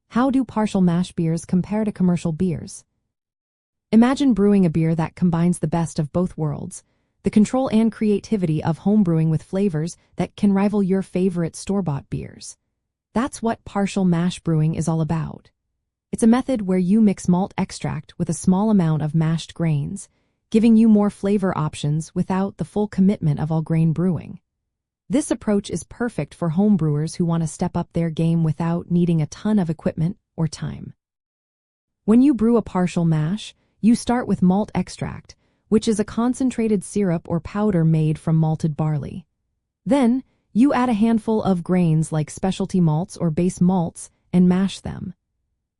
How do partial mash beers compare to commercial beers? Imagine brewing a beer that combines the best of both worlds, the control and creativity of homebrewing with flavors that can rival your favorite store-bought beers. That's what partial mash brewing is all about. It's a method where you mix malt extract with a small amount of mashed grains, giving you more flavor options without the full commitment of all-grain brewing. This approach is perfect for homebrewers who want to step up their game without needing a ton of equipment or time. When you brew a partial mash, you start with malt extract, which is a concentrated syrup or powder made from malted barley. Then, you add a handful of grains like specialty malts or base malts and mash them.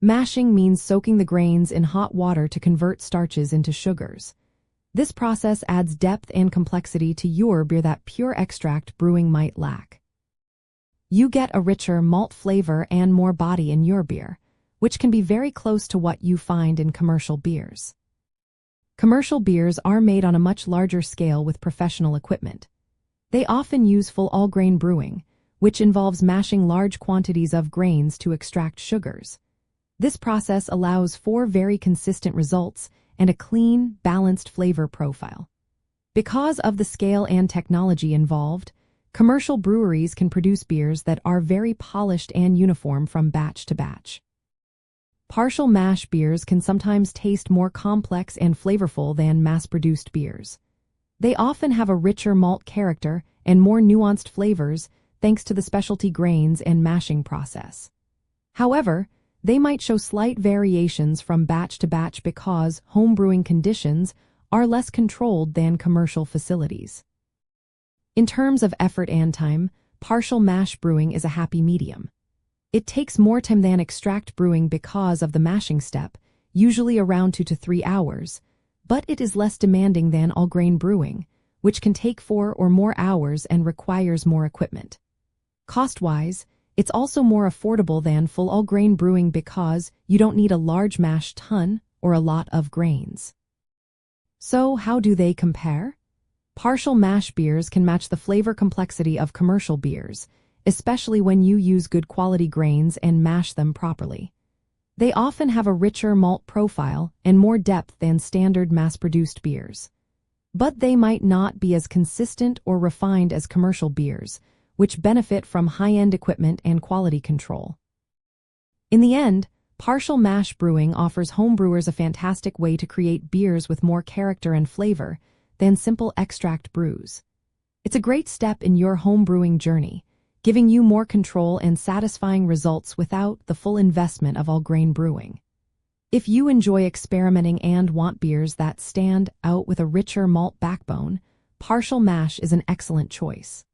Mashing means soaking the grains in hot water to convert starches into sugars. This process adds depth and complexity to your beer that pure extract brewing might lack. You get a richer malt flavor and more body in your beer, which can be very close to what you find in commercial beers. Commercial beers are made on a much larger scale with professional equipment. They often use full all-grain brewing, which involves mashing large quantities of grains to extract sugars. This process allows for very consistent results and a clean, balanced flavor profile. Because of the scale and technology involved, commercial breweries can produce beers that are very polished and uniform from batch to batch. Partial mash beers can sometimes taste more complex and flavorful than mass-produced beers. They often have a richer malt character and more nuanced flavors thanks to the specialty grains and mashing process. However, they might show slight variations from batch to batch because homebrewing conditions are less controlled than commercial facilities. In terms of effort and time, partial mash brewing is a happy medium. It takes more time than extract brewing because of the mashing step, usually around 2 to 3 hours, but it is less demanding than all-grain brewing, which can take 4 or more hours and requires more equipment. Cost-wise, it's also more affordable than full all-grain brewing because you don't need a large mash tun or a lot of grains. So how do they compare? Partial mash beers can match the flavor complexity of commercial beers, especially when you use good quality grains and mash them properly. They often have a richer malt profile and more depth than standard mass-produced beers. But they might not be as consistent or refined as commercial beers, which benefit from high-end equipment and quality control. In the end, partial mash brewing offers homebrewers a fantastic way to create beers with more character and flavor than simple extract brews. It's a great step in your homebrewing journey, giving you more control and satisfying results without the full investment of all-grain brewing. If you enjoy experimenting and want beers that stand out with a richer malt backbone, partial mash is an excellent choice.